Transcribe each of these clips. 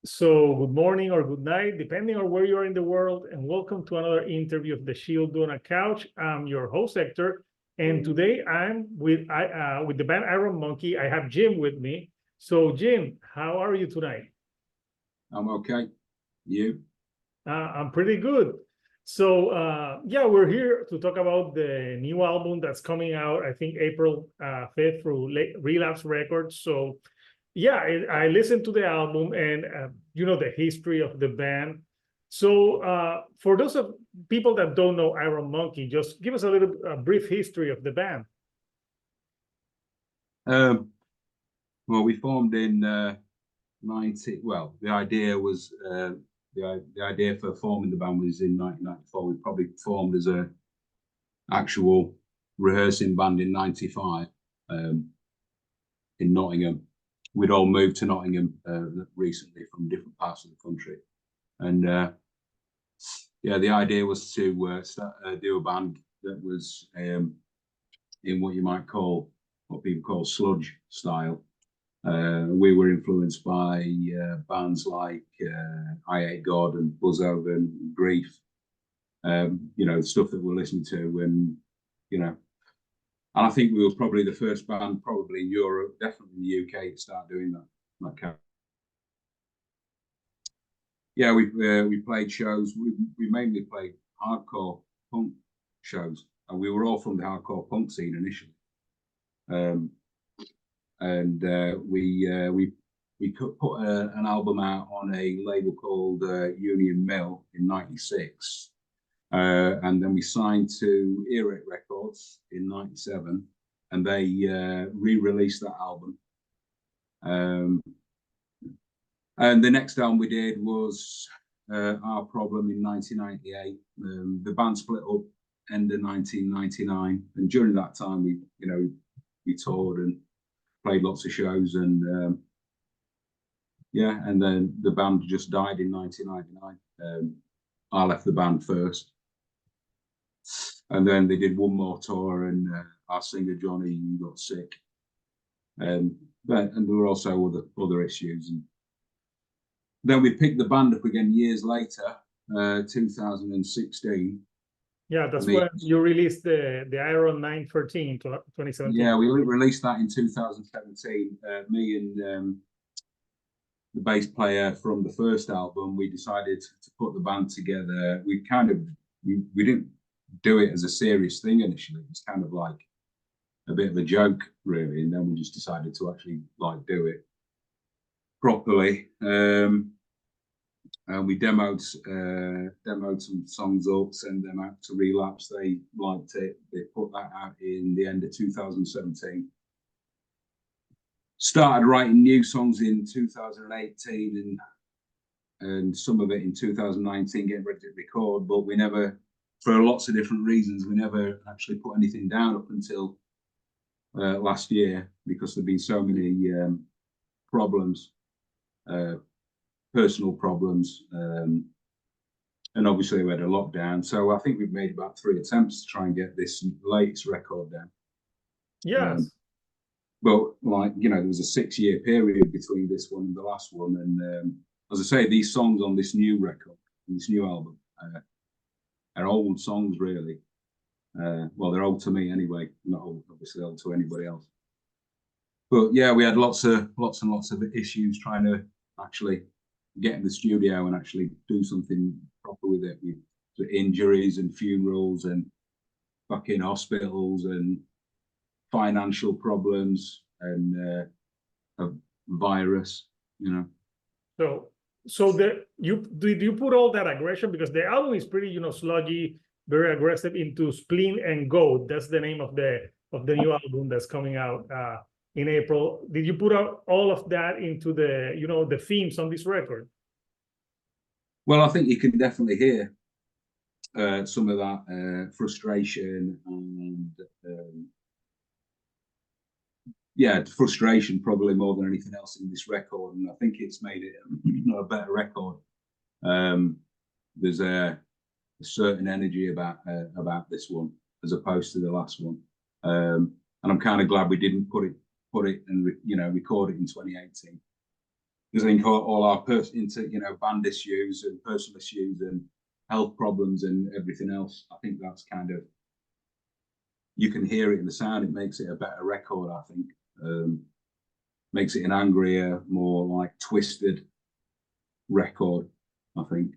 So, good morning or good night, depending on where you are in the world, and welcome to another interview of the Shield on a Couch. I'm your host, Hector, and today I'm with the band Iron Monkey. I have Jim with me. So, Jim, how are you tonight? I'm okay. You? I'm pretty good. So, yeah, we're here to talk about the new album that's coming out, I think April 5th through Relapse Records. So, yeah, I listened to the album and the history of the band. So for those of people that don't know Iron Monkey, just give us a brief history of the band. Well, we formed in 90. Well, the idea was the idea for forming the band was in 1994. We probably formed as a actual rehearsing band in 95 in Nottingham. We'd all moved to Nottingham recently from different parts of the country, and yeah, the idea was to do a band that was in what people call sludge style. We were influenced by bands like I Hate God and Buzzed and Grief, stuff that we're listening to, and and I think we were probably the first band, probably in Europe, definitely in the UK, to start doing that kind. Yeah, we played shows. We mainly played hardcore punk shows, and we were all from the hardcore punk scene initially. We put an album out on a label called Union Mill in '96. And then we signed to Earache Records in '97, and they re-released that album. And the next album we did was Our Problem in 1998. The band split up end of 1999, and during that time we toured and played lots of shows, and and then the band just died in 1999. I left the band first. And then they did one more tour, and our singer Johnny got sick, and there were also other issues. And then we picked the band up again years later, 2016. Yeah, that's when you released the Iron 913 2017. Yeah, we released that in 2017. Me and the bass player from the first album, we decided to put the band together. We didn't do it as a serious thing initially. It was kind of like a bit of a joke, really, and then we just decided to actually do it properly. And we demoed some songs up, sent them out to Relapse. They liked it. They put that out in the end of 2017. Started writing new songs in 2018, and some of it in 2019, getting ready to record, but we never, for lots of different reasons, we never actually put anything down up until last year, because there've been so many problems, personal problems, and obviously we had a lockdown. So I think we've made about 3 attempts to try and get this latest record down. Yes. But there was a 6-year period between this one and the last one, and as I say, these songs on this new record, this new album, are old songs, really. Well, they're old to me anyway, not old, obviously old to anybody else. But yeah, we had lots and lots of issues trying to actually get in the studio and actually do something proper with it, with injuries and funerals and fucking hospitals and financial problems and a virus, So did you put all that aggression, because the album is pretty sludgy, very aggressive, into Spleen and Goad. That's the name of the new album that's coming out in April. Did you put out all of that into the themes on this record? Well, I think you can definitely hear some of that frustration and frustration, probably more than anything else in this record, and I think it's made it a better record. There's a certain energy about this one as opposed to the last one, and I'm kind of glad we didn't put it and record it in 2018. There's link all our into band issues and personal issues and health problems and everything else. I think that's kind of, you can hear it in the sound. It makes it a better record, I think. Makes it an angrier, more like twisted record, I think.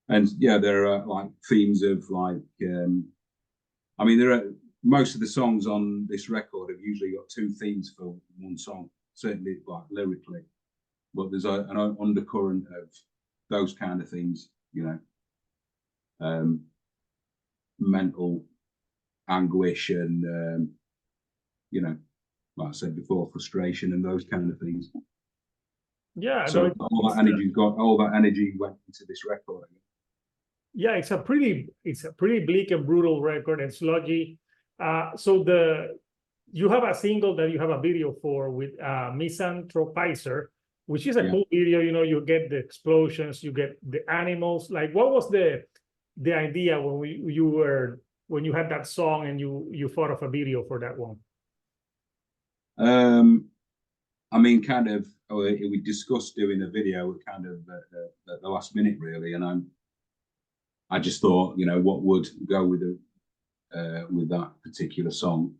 And yeah, there are like themes of like, I mean, there are most of the songs on this record have usually got two themes for one song, certainly like lyrically. But there's an undercurrent of those kind of things, mental anguish and, like I said before, frustration and those kind of things. Yeah. So all that energy went into this record. Yeah, it's a pretty bleak and brutal record and sludgy. So you have a single that you have a video for with Misanthropizer, which is a cool video. You get the explosions, you get the animals. Like, what was the idea when you had that song and you thought of a video for that one? I mean, kind of, we discussed doing a video kind of at the last minute, really, and I just thought, what would go with that particular song,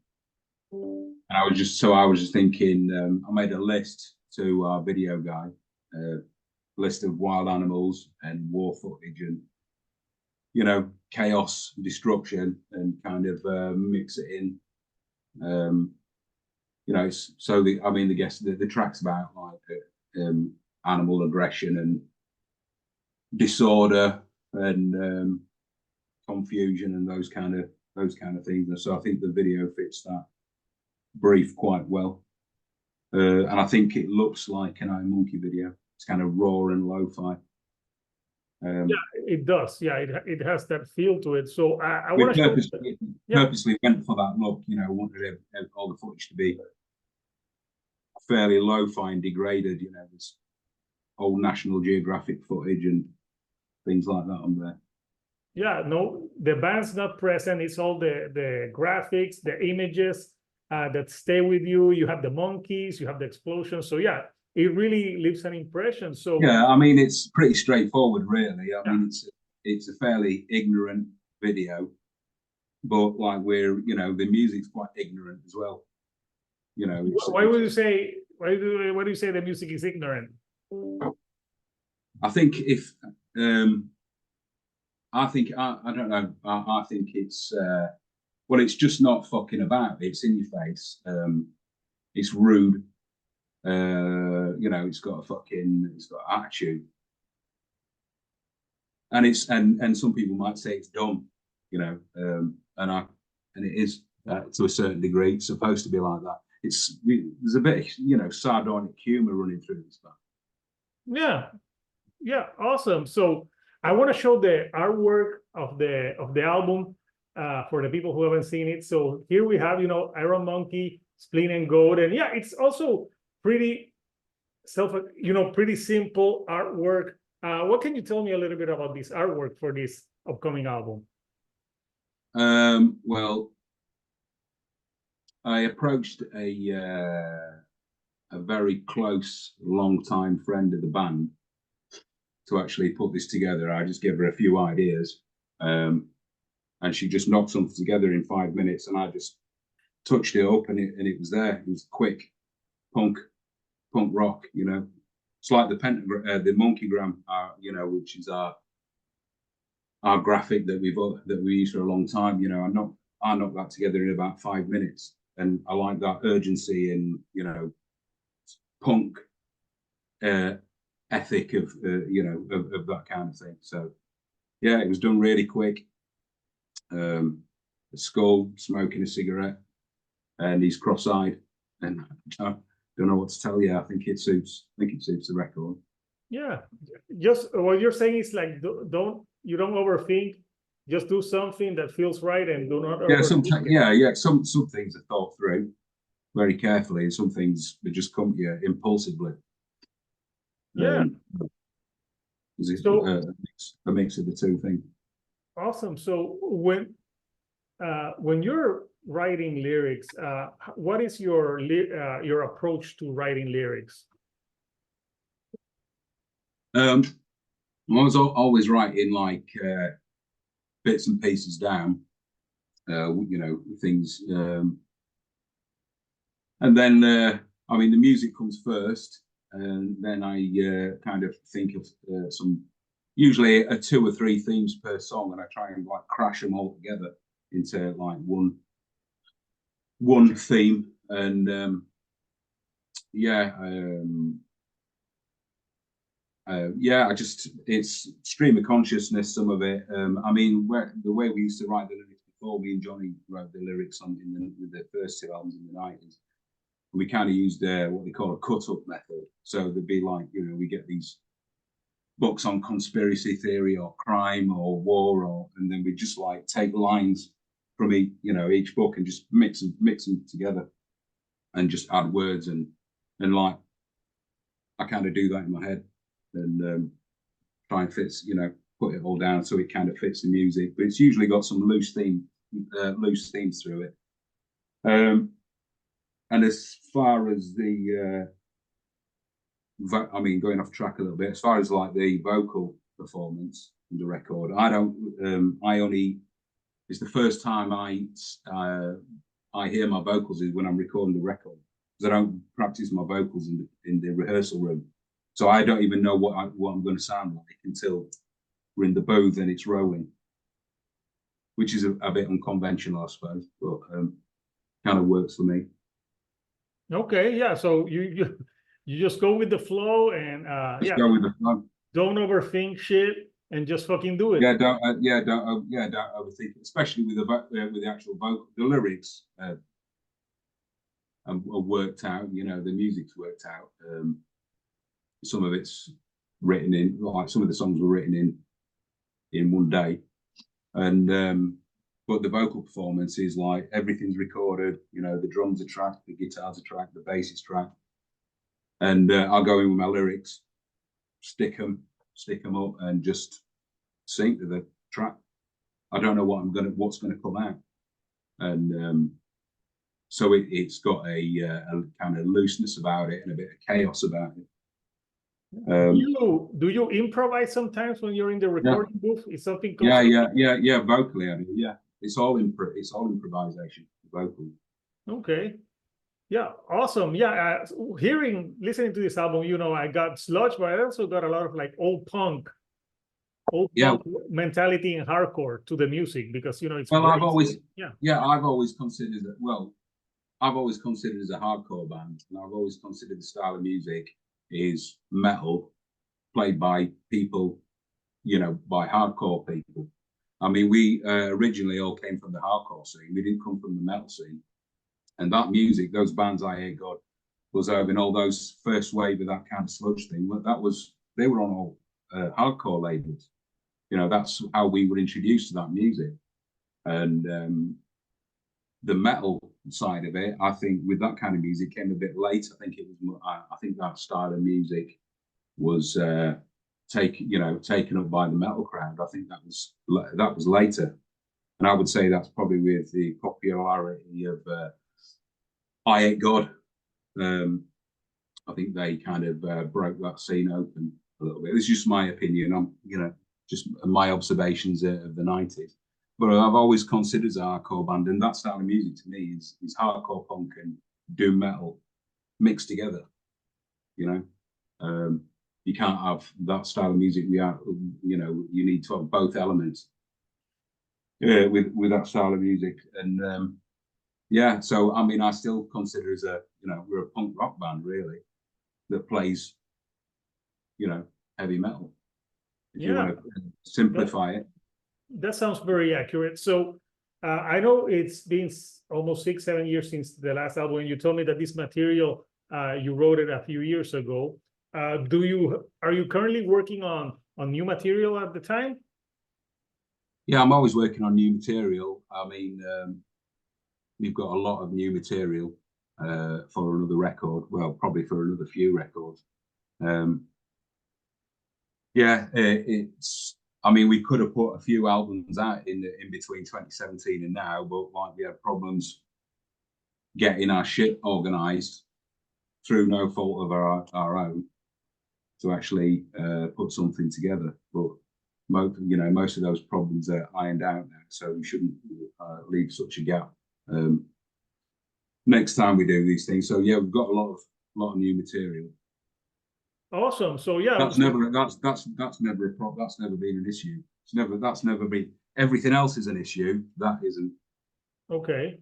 and I was just thinking. I made a list to our video guy, list of wild animals and war footage and chaos, destruction, and kind of mix it in. So the track's about like animal aggression and disorder and confusion and those kind of things. And so I think the video fits that brief quite well. And I think it looks like an iMonkey video. It's kind of raw and lo-fi. Yeah, it does. Yeah, it has that feel to it. So I want to purposely went for that look. Wanted all the footage to be fairly lo-fi and degraded. This old National Geographic footage and things like that on there. Yeah, no, the band's not present. It's all the graphics, the images that stay with you. You have the monkeys, you have the explosions. So yeah, it really leaves an impression. So yeah, I mean, it's pretty straightforward, really. I mean, it's a fairly ignorant video, but like the music's quite ignorant as well. Why would you say? Why do you say the music is ignorant? I think if I don't know. I think it's it's just not fucking about. It's in your face. It's rude. It's got attitude, and some people might say it's dumb. And it is to a certain degree. It's supposed to be like that. There's a bit sardonic humor running through this stuff. Yeah, awesome. So I want to show the artwork of the album for the people who haven't seen it. So here we have Iron Monkey, Spleen Goad, and yeah, it's also pretty pretty simple artwork. What can you tell me a little bit about this artwork for this upcoming album? Well, I approached a very close, long-time friend of the band to actually put this together. I just gave her a few ideas, and she just knocked something together in 5 minutes, and I just touched it up, and it was there. It was quick, punk rock. It's like the Monkeygram, which is our graphic that we used for a long time. I knocked that together in about 5 minutes, and I like that urgency and punk ethic of that kind of thing. So yeah, it was done really quick. A skull smoking a cigarette, and he's cross-eyed, and I don't know what to tell you. I think it suits the record. Yeah, just what you're saying is like don't overthink. Just do something that feels right and do not. Some things are thought through very carefully, and some things they just come to you impulsively. Yeah. A mix of the two things. Awesome. So when you're writing lyrics, what is your approach to writing lyrics? I was always writing like bits and pieces down, things, and then I mean the music comes first, and then I kind of think of usually 2 or 3 themes per song, and I try and like crash them all together into like one theme, and it's stream of consciousness, some of it. I mean, the way we used to write the lyrics before, me and Johnny wrote the lyrics with the first 2 albums in the 90s. We kind of used what they call a cut-up method. So there'd be like, we get these books on conspiracy theory or crime or war, and then we just like take lines from each book and just mix them together and just add words and like I kind of do that in my head and try and put it all down so it kind of fits the music. But it's usually got some loose themes through it. And as far as going off track a little bit, as far as like the vocal performance in the record, it's the first time I hear my vocals is when I'm recording the record, because I don't practice my vocals in the rehearsal room. So I don't even know what I'm going to sound like until we're in the booth and it's rolling, which is a bit unconventional, I suppose, but kind of works for me. Okay, yeah. So you just go with the flow and go with the flow. Don't overthink shit and just fucking do it. Don't overthink it, especially with the actual vocal. The lyrics are worked out. The music's worked out. Some of it's written in, like some of the songs were written in one day, and but the vocal performance is like everything's recorded. The drums are tracked, the guitars are tracked, the bass is tracked, and I'll go in with my lyrics, stick them up, and just sing to the track. I don't know what's gonna come out, and so it's got a kind of looseness about it and a bit of chaos about it. Do you improvise sometimes when you're in the recording booth? Is something? Yeah. Vocally, I do. Yeah, it's all improvisation, vocally. Okay. Yeah, awesome. Yeah, listening to this album, I got Sludge, but I also got a lot of like old punk mentality and hardcore to the music, because it's. Well, I've always considered that. Well, I've always considered as a hardcore band, and I've always considered the style of music is metal played by people, by hardcore people. I mean, we originally all came from the hardcore scene. We didn't come from the metal scene. And that music, those bands, I Hate God, was over in all those first wave of that kind of sludge thing. They were on all hardcore labels. That's how we were introduced to that music. And the metal side of it, I think, with that kind of music came a bit late. I think that style of music was taken up by the metal crowd. I think that was later, and I would say that's probably with the popularity of I Hate God. I think they kind of broke that scene open a little bit. It's just my opinion. Just my observations of the 90s. But I've always considered as a hardcore band, and that style of music to me is hardcore punk and doom metal mixed together. You can't have that style of music. You need to have both elements with that style of music. And so I mean, I still consider as we're a punk rock band really that plays heavy metal. If you want to simplify it. That sounds very accurate. So I know it's been almost 6-7 years since the last album, and you told me that this material you wrote it a few years ago. Are you currently working on new material at the time? Yeah, I'm always working on new material. I mean, we've got a lot of new material for another record. Well, probably for another few records. I mean, we could have put a few albums out in between 2017 and now, but like we had problems getting our shit organized through no fault of our own. to actually put something together. But most of those problems are ironed out now, so we shouldn't leave such a gap next time we do these things. So yeah, we've got a lot of new material. Awesome. So yeah, that's never a problem. That's never been an issue. That's never been. Everything else is an issue. That isn't. Okay.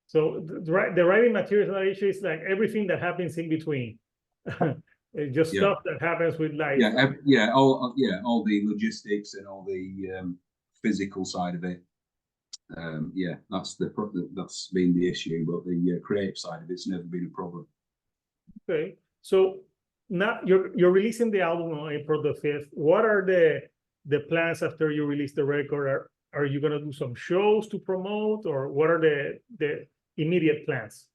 So the writing material is not an issue. It's like everything that happens in between. It's just stuff that happens with life. All the logistics and all the physical side of it. That's been the issue, but the creative side of it's never been a problem. Okay, so now you're releasing the album on April the 5th. What are the plans after you release the record? Are you gonna do some shows to promote, or what are the immediate plans?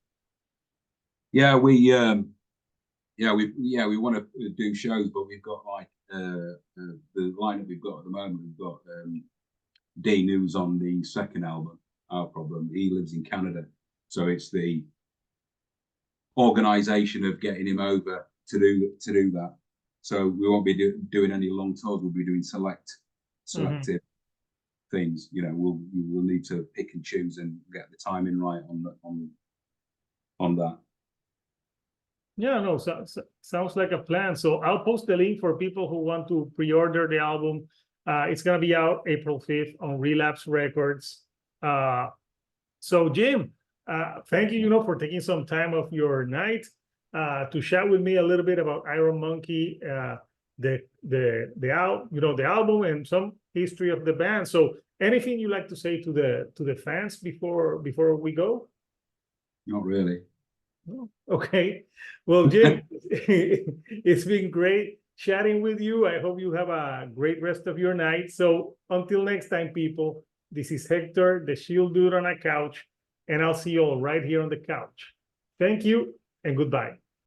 We want to do shows, but we've got like the lineup we've got at the moment. We've got Dean, who's on the second album, Our Problem. He lives in Canada, so it's the organisation of getting him over to do that. So we won't be doing any long tours. We'll be doing selective things. We'll need to pick and choose and get the timing right on that. Yeah, no, sounds like a plan. So I'll post the link for people who want to pre-order the album. It's gonna be out April 5th on Relapse Records. So Jim, thank you, for taking some time of your night to chat with me a little bit about Iron Monkey, the album and some history of the band. So anything you like to say to the fans before we go? Not really. Okay. Well, Jim, it's been great chatting with you. I hope you have a great rest of your night. So until next time, people, this is Hector, the Shield Dude on a couch, and I'll see you all right here on the couch. Thank you and goodbye.